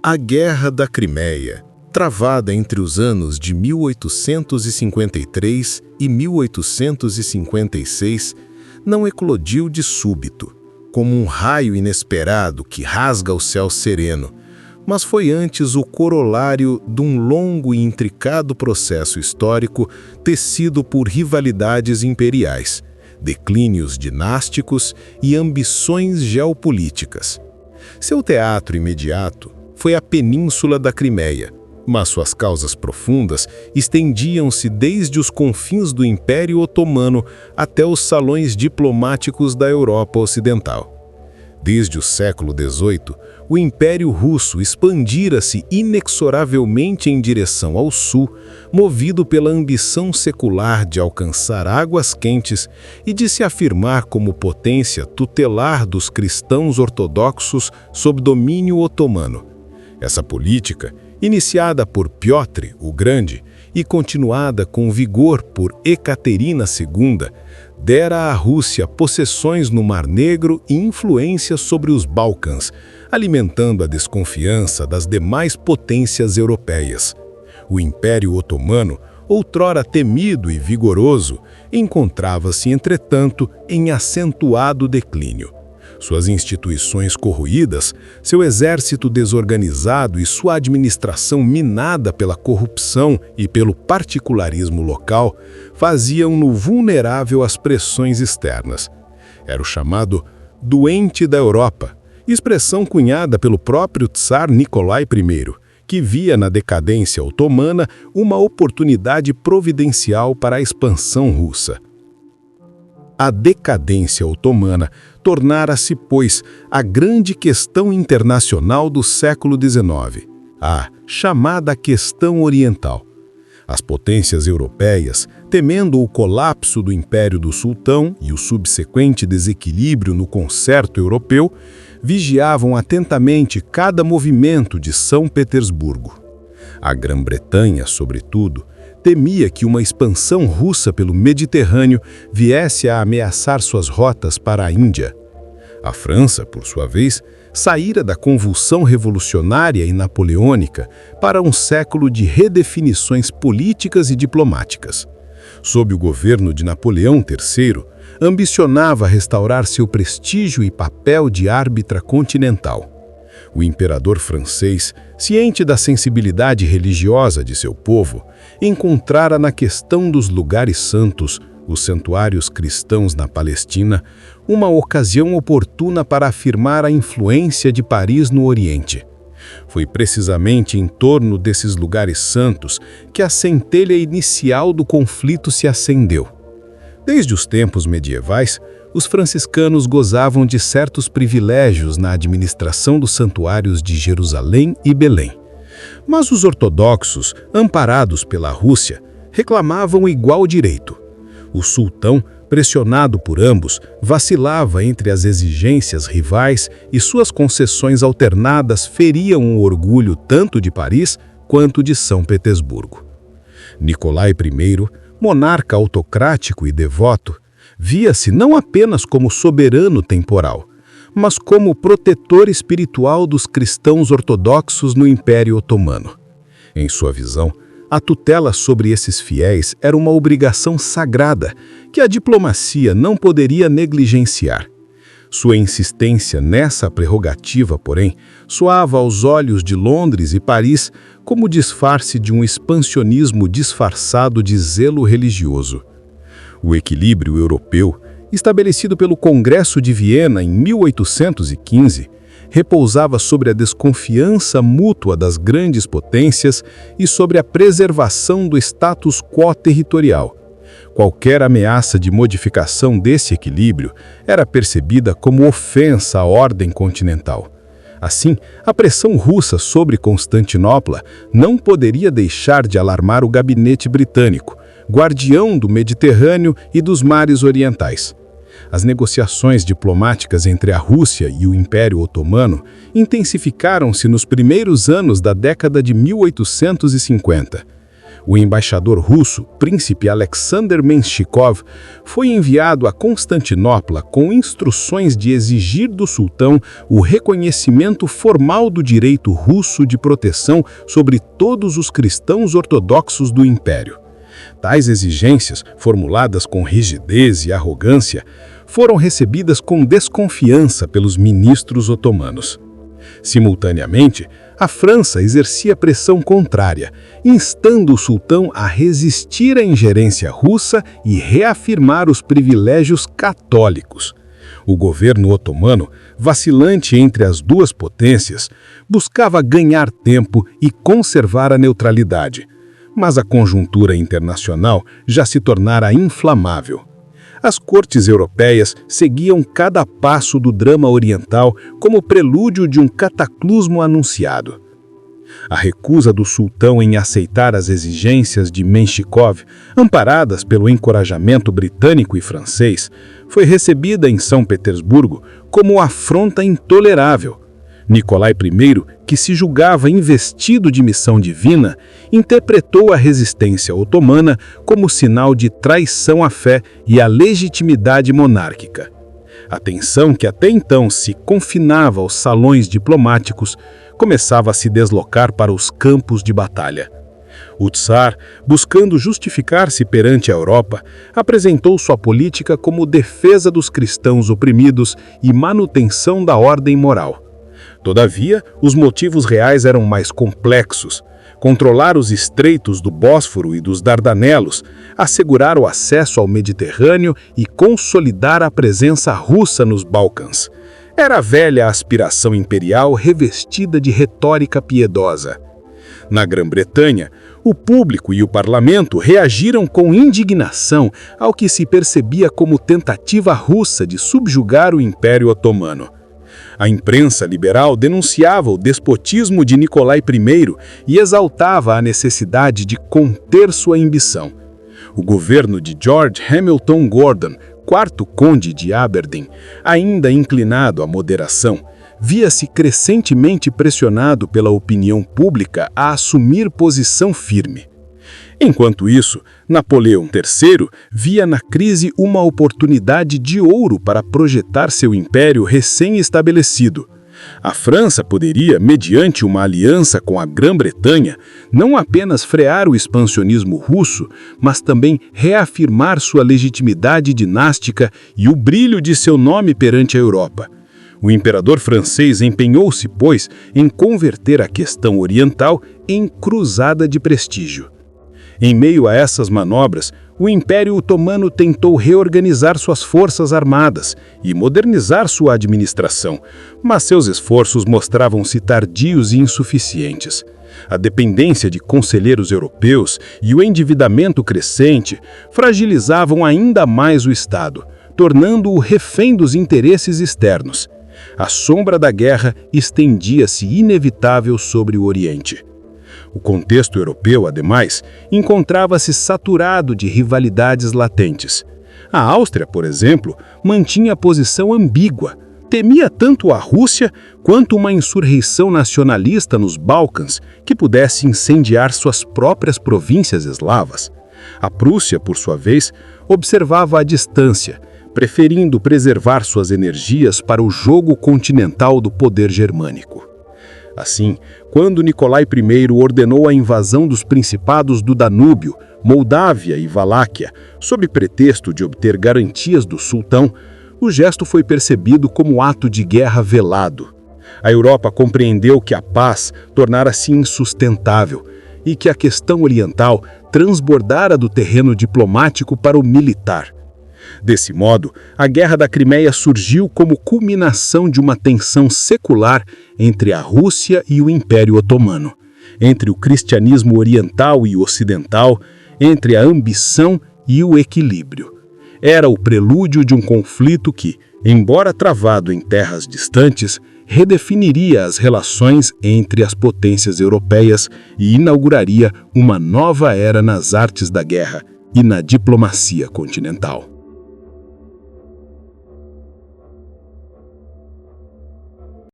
A Guerra da Crimeia, travada entre os anos de 1853 e 1856, não eclodiu de súbito, como um raio inesperado que rasga o céu sereno, mas foi antes o corolário de um longo e intricado processo histórico tecido por rivalidades imperiais, declínios dinásticos e ambições geopolíticas. Seu teatro imediato foi a Península da Crimeia, mas suas causas profundas estendiam-se desde os confins do Império Otomano até os salões diplomáticos da Europa Ocidental. Desde o século XVIII, o Império Russo expandira-se inexoravelmente em direção ao sul, movido pela ambição secular de alcançar águas quentes e de se afirmar como potência tutelar dos cristãos ortodoxos sob domínio otomano. Essa política, iniciada por Piotr o Grande e continuada com vigor por Ekaterina II, dera à Rússia possessões no Mar Negro e influência sobre os Balcãs, alimentando a desconfiança das demais potências europeias. O Império Otomano, outrora temido e vigoroso, encontrava-se, entretanto, em acentuado declínio. Suas instituições corroídas, seu exército desorganizado e sua administração minada pela corrupção e pelo particularismo local faziam-no vulnerável às pressões externas. Era o chamado «doente da Europa», expressão cunhada pelo próprio Tsar Nicolai I, que via na decadência otomana uma oportunidade providencial para a expansão russa. A decadência otomana tornara-se, pois, a grande questão internacional do século XIX, a chamada questão oriental. As potências europeias, temendo o colapso do Império do Sultão e o subsequente desequilíbrio no concerto europeu, vigiavam atentamente cada movimento de São Petersburgo. A Grã-Bretanha, sobretudo, temia que uma expansão russa pelo Mediterrâneo viesse a ameaçar suas rotas para a Índia. A França, por sua vez, saíra da convulsão revolucionária e napoleônica para um século de redefinições políticas e diplomáticas. Sob o governo de Napoleão III, ambicionava restaurar seu prestígio e papel de árbitra continental. O imperador francês, ciente da sensibilidade religiosa de seu povo, encontrara na questão dos lugares santos, os santuários cristãos na Palestina, uma ocasião oportuna para afirmar a influência de Paris no Oriente. Foi precisamente em torno desses lugares santos que a centelha inicial do conflito se acendeu. Desde os tempos medievais, os franciscanos gozavam de certos privilégios na administração dos santuários de Jerusalém e Belém. Mas os ortodoxos, amparados pela Rússia, reclamavam igual direito. O sultão, pressionado por ambos, vacilava entre as exigências rivais e suas concessões alternadas feriam o orgulho tanto de Paris quanto de São Petersburgo. Nicolai I, monarca autocrático e devoto, via-se não apenas como soberano temporal, mas como protetor espiritual dos cristãos ortodoxos no Império Otomano. Em sua visão, a tutela sobre esses fiéis era uma obrigação sagrada que a diplomacia não poderia negligenciar. Sua insistência nessa prerrogativa, porém, soava aos olhos de Londres e Paris como disfarce de um expansionismo disfarçado de zelo religioso. O equilíbrio europeu, estabelecido pelo Congresso de Viena em 1815, repousava sobre a desconfiança mútua das grandes potências e sobre a preservação do status quo territorial. Qualquer ameaça de modificação desse equilíbrio era percebida como ofensa à ordem continental. Assim, a pressão russa sobre Constantinopla não poderia deixar de alarmar o gabinete britânico, guardião do Mediterrâneo e dos mares orientais. As negociações diplomáticas entre a Rússia e o Império Otomano intensificaram-se nos primeiros anos da década de 1850. O embaixador russo, príncipe Alexander Menshikov, foi enviado a Constantinopla com instruções de exigir do sultão o reconhecimento formal do direito russo de proteção sobre todos os cristãos ortodoxos do império. Tais exigências, formuladas com rigidez e arrogância, foram recebidas com desconfiança pelos ministros otomanos. Simultaneamente, a França exercia pressão contrária, instando o sultão a resistir à ingerência russa e reafirmar os privilégios católicos. O governo otomano, vacilante entre as duas potências, buscava ganhar tempo e conservar a neutralidade. Mas a conjuntura internacional já se tornara inflamável. As cortes europeias seguiam cada passo do drama oriental como prelúdio de um cataclismo anunciado. A recusa do sultão em aceitar as exigências de Menshikov, amparadas pelo encorajamento britânico e francês, foi recebida em São Petersburgo como afronta intolerável. Nicolai I, que se julgava investido de missão divina, interpretou a resistência otomana como sinal de traição à fé e à legitimidade monárquica. A tensão que até então se confinava aos salões diplomáticos começava a se deslocar para os campos de batalha. O Tsar, buscando justificar-se perante a Europa, apresentou sua política como defesa dos cristãos oprimidos e manutenção da ordem moral. Todavia, os motivos reais eram mais complexos. Controlar os estreitos do Bósforo e dos Dardanelos, assegurar o acesso ao Mediterrâneo e consolidar a presença russa nos Balcãs. Era a velha aspiração imperial revestida de retórica piedosa. Na Grã-Bretanha, o público e o parlamento reagiram com indignação ao que se percebia como tentativa russa de subjugar o Império Otomano. A imprensa liberal denunciava o despotismo de Nicolai I e exaltava a necessidade de conter sua ambição. O governo de George Hamilton Gordon, quarto conde de Aberdeen, ainda inclinado à moderação, via-se crescentemente pressionado pela opinião pública a assumir posição firme. Enquanto isso, Napoleão III via na crise uma oportunidade de ouro para projetar seu império recém-estabelecido. A França poderia, mediante uma aliança com a Grã-Bretanha, não apenas frear o expansionismo russo, mas também reafirmar sua legitimidade dinástica e o brilho de seu nome perante a Europa. O imperador francês empenhou-se, pois, em converter a questão oriental em cruzada de prestígio. Em meio a essas manobras, o Império Otomano tentou reorganizar suas forças armadas e modernizar sua administração, mas seus esforços mostravam-se tardios e insuficientes. A dependência de conselheiros europeus e o endividamento crescente fragilizavam ainda mais o Estado, tornando-o refém dos interesses externos. A sombra da guerra estendia-se inevitável sobre o Oriente. O contexto europeu, ademais, encontrava-se saturado de rivalidades latentes. A Áustria, por exemplo, mantinha posição ambígua. Temia tanto a Rússia quanto uma insurreição nacionalista nos Balcãs que pudesse incendiar suas próprias províncias eslavas. A Prússia, por sua vez, observava à distância, preferindo preservar suas energias para o jogo continental do poder germânico. Assim, quando Nicolai I ordenou a invasão dos principados do Danúbio, Moldávia e Valáquia, sob pretexto de obter garantias do sultão, o gesto foi percebido como ato de guerra velado. A Europa compreendeu que a paz tornara-se insustentável e que a questão oriental transbordara do terreno diplomático para o militar. Desse modo, a Guerra da Crimeia surgiu como culminação de uma tensão secular entre a Rússia e o Império Otomano, entre o cristianismo oriental e ocidental, entre a ambição e o equilíbrio. Era o prelúdio de um conflito que, embora travado em terras distantes, redefiniria as relações entre as potências europeias e inauguraria uma nova era nas artes da guerra e na diplomacia continental.